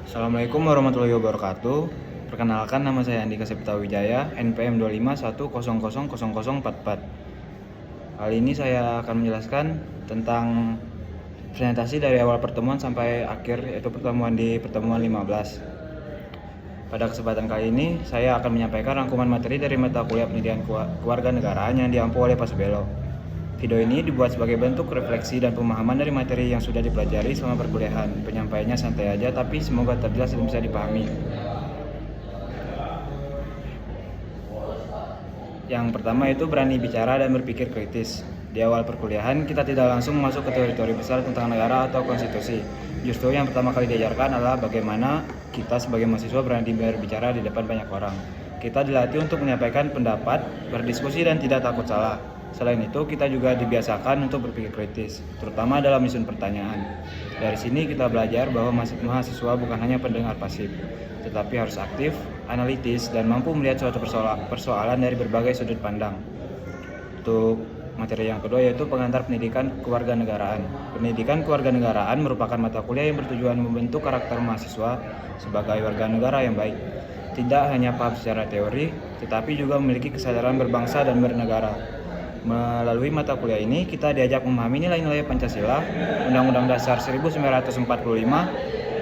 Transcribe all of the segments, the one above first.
Assalamualaikum warahmatullahi wabarakatuh. Perkenalkan, nama saya Andika Septa Wijaya, NPM 2510000044. Kali ini saya akan menjelaskan tentang presentasi dari awal pertemuan sampai akhir, yaitu pertemuan 15. Pada kesempatan kali ini, saya akan menyampaikan rangkuman materi dari mata kuliah pendidikan kewarganegaraan yang diampu oleh Pak Subelo. Video ini dibuat sebagai bentuk refleksi dan pemahaman dari materi yang sudah dipelajari selama perkuliahan. Penyampaiannya santai aja, tapi semoga terjelas dan bisa dipahami. Yang pertama itu berani bicara dan berpikir kritis. Di awal perkuliahan, kita tidak langsung masuk ke teori-teori besar tentang negara atau konstitusi. Justru yang pertama kali diajarkan adalah bagaimana kita sebagai mahasiswa berani berbicara di depan banyak orang. Kita dilatih untuk menyampaikan pendapat, berdiskusi, dan tidak takut salah. Selain itu, kita juga dibiasakan untuk berpikir kritis, terutama dalam menyusun pertanyaan. Dari sini kita belajar bahwa mahasiswa bukan hanya pendengar pasif, tetapi harus aktif, analitis, dan mampu melihat suatu persoalan dari berbagai sudut pandang. Untuk materi yang kedua yaitu pengantar pendidikan kewarganegaraan. Pendidikan kewarganegaraan merupakan mata kuliah yang bertujuan membentuk karakter mahasiswa sebagai warga negara yang baik. Tidak hanya paham secara teori, tetapi juga memiliki kesadaran berbangsa dan bernegara. Melalui mata kuliah ini, kita diajak memahami nilai-nilai Pancasila, Undang-Undang Dasar 1945,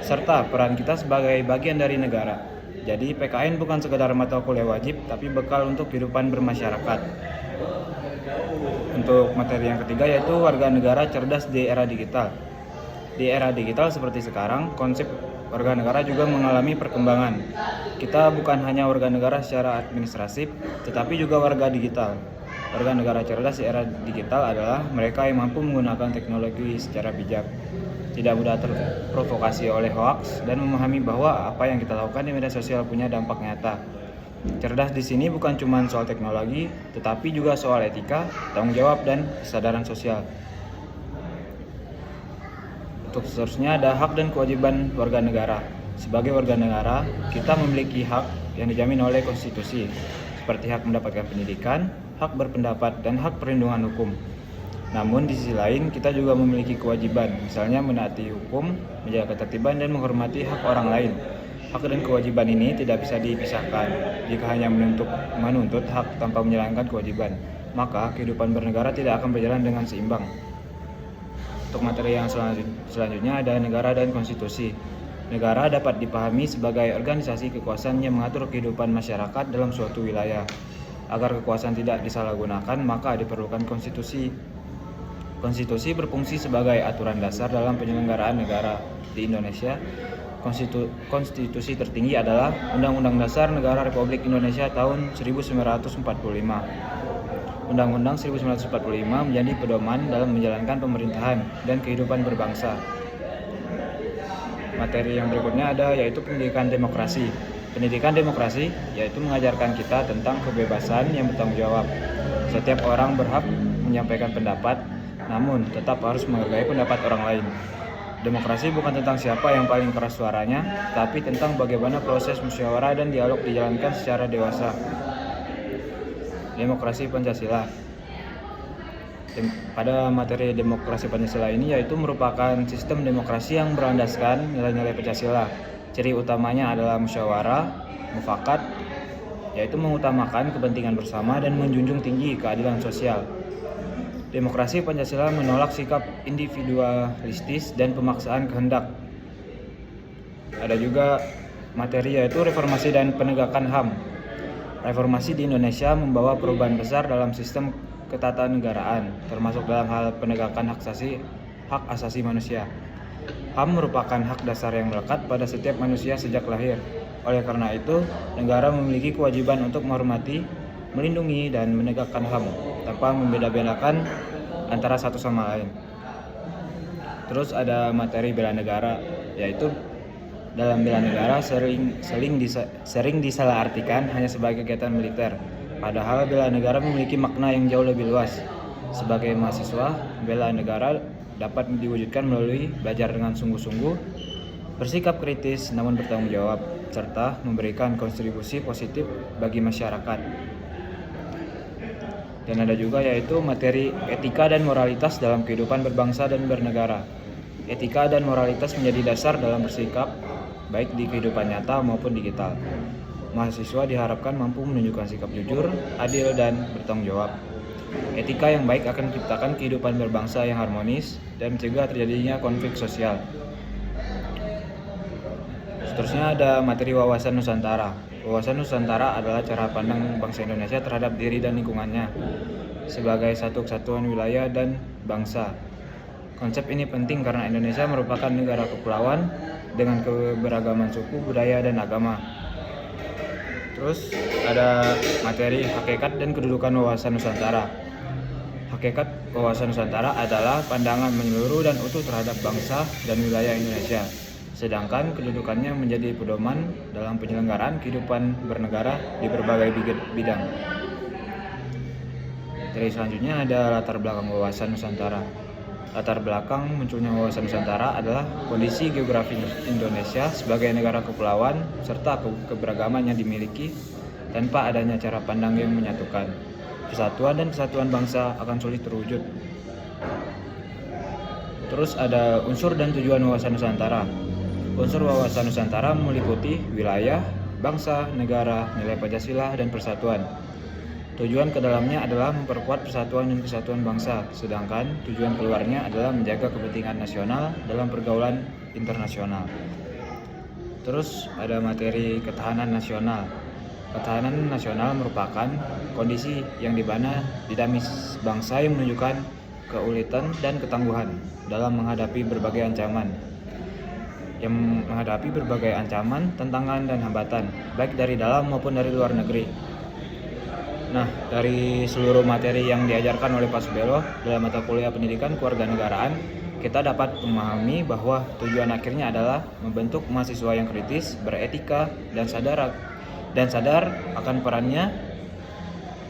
serta peran kita sebagai bagian dari negara. Jadi PKN bukan sekedar mata kuliah wajib, tapi bekal untuk kehidupan bermasyarakat. Untuk materi yang ketiga yaitu warga negara cerdas di era digital. Di era digital seperti sekarang, konsep warga negara juga mengalami perkembangan. Kita bukan hanya warga negara secara administratif, tetapi juga warga digital. Warga negara cerdas di era digital adalah mereka yang mampu menggunakan teknologi secara bijak, tidak mudah terprovokasi oleh hoaks, dan memahami bahwa apa yang kita lakukan di media sosial punya dampak nyata. Cerdas di sini bukan cuma soal teknologi, tetapi juga soal etika, tanggung jawab, dan kesadaran sosial. Untuk seterusnya ada hak dan kewajiban warga negara. Sebagai warga negara, kita memiliki hak yang dijamin oleh konstitusi, seperti hak mendapatkan pendidikan, hak berpendapat, dan hak perlindungan hukum. Namun di sisi lain, kita juga memiliki kewajiban, misalnya menaati hukum, menjaga ketertiban, dan menghormati hak orang lain. Hak dan kewajiban ini tidak bisa dipisahkan. Jika hanya menuntut hak tanpa menjalankan kewajiban, maka kehidupan bernegara tidak akan berjalan dengan seimbang. Untuk materi yang selanjutnya ada negara dan konstitusi. Negara dapat dipahami sebagai organisasi kekuasaan yang mengatur kehidupan masyarakat dalam suatu wilayah. Agar kekuasaan tidak disalahgunakan, maka diperlukan konstitusi. Konstitusi berfungsi sebagai aturan dasar dalam penyelenggaraan negara. Di Indonesia, konstitusi tertinggi adalah Undang-Undang Dasar Negara Republik Indonesia tahun 1945. Undang-Undang 1945 menjadi pedoman dalam menjalankan pemerintahan dan kehidupan berbangsa. Materi yang berikutnya ada yaitu pendidikan demokrasi. Pendidikan demokrasi yaitu mengajarkan kita tentang kebebasan yang bertanggung jawab. Setiap orang berhak menyampaikan pendapat, namun tetap harus menghargai pendapat orang lain. Demokrasi bukan tentang siapa yang paling keras suaranya, tapi tentang bagaimana proses musyawarah dan dialog dijalankan secara dewasa. Demokrasi Pancasila. Pada materi demokrasi Pancasila ini yaitu merupakan sistem demokrasi yang berlandaskan nilai-nilai Pancasila. Ciri utamanya adalah musyawarah, mufakat, yaitu mengutamakan kepentingan bersama dan menjunjung tinggi keadilan sosial. Demokrasi Pancasila menolak sikap individualistis dan pemaksaan kehendak. Ada juga materi yaitu reformasi dan penegakan HAM. Reformasi di Indonesia membawa perubahan besar dalam sistem ketatanegaraan, termasuk dalam hal penegakan hak asasi manusia. HAM merupakan hak dasar yang melekat pada setiap manusia sejak lahir. Oleh karena itu, negara memiliki kewajiban untuk menghormati, melindungi, dan menegakkan HAM tanpa membeda-bedakan antara satu sama lain. Terus ada materi bela negara, yaitu dalam bela negara sering disalahartikan hanya sebagai kegiatan militer. Padahal bela negara memiliki makna yang jauh lebih luas. Sebagai mahasiswa, bela negara dapat diwujudkan melalui belajar dengan sungguh-sungguh, bersikap kritis namun bertanggung jawab, serta memberikan kontribusi positif bagi masyarakat. Dan ada juga yaitu materi etika dan moralitas dalam kehidupan berbangsa dan bernegara. Etika dan moralitas menjadi dasar dalam bersikap, baik di kehidupan nyata maupun digital. Mahasiswa diharapkan mampu menunjukkan sikap jujur, adil, dan bertanggung jawab. Etika yang baik akan menciptakan kehidupan berbangsa yang harmonis dan mencegah terjadinya konflik sosial. Seterusnya ada materi wawasan Nusantara. Wawasan Nusantara adalah cara pandang bangsa Indonesia terhadap diri dan lingkungannya sebagai satu kesatuan wilayah dan bangsa. Konsep ini penting karena Indonesia merupakan negara kepulauan dengan keberagaman suku, budaya, dan agama. Terus ada materi hakikat dan kedudukan wawasan Nusantara. Hakikat wawasan Nusantara adalah pandangan menyeluruh dan utuh terhadap bangsa dan wilayah Indonesia. Sedangkan kedudukannya menjadi pedoman dalam penyelenggaraan kehidupan bernegara di berbagai bidang. Dari selanjutnya ada latar belakang wawasan Nusantara. Latar belakang munculnya wawasan Nusantara adalah kondisi geografi Indonesia sebagai negara kepulauan serta keberagaman yang dimiliki tanpa adanya cara pandang yang menyatukan. Persatuan dan kesatuan bangsa akan sulit terwujud. Terus ada unsur dan tujuan wawasan Nusantara. Unsur wawasan Nusantara meliputi wilayah, bangsa, negara, nilai Pancasila, dan persatuan. Tujuan ke dalamnya adalah memperkuat persatuan dan kesatuan bangsa, sedangkan tujuan keluarnya adalah menjaga kepentingan nasional dalam pergaulan internasional. Terus ada materi ketahanan nasional. Ketahanan nasional merupakan kondisi yang dimana dinamis bangsa yang menunjukkan keuletan dan ketangguhan dalam menghadapi berbagai ancaman. Tantangan, dan hambatan, baik dari dalam maupun dari luar negeri. Nah, dari seluruh materi yang diajarkan oleh Pak Subelo dalam mata kuliah pendidikan kewarganegaraan, kita dapat memahami bahwa tujuan akhirnya adalah membentuk mahasiswa yang kritis, beretika, dan sadar akan perannya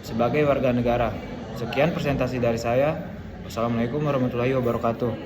sebagai warga negara. Sekian presentasi dari saya. Wassalamualaikum warahmatullahi wabarakatuh.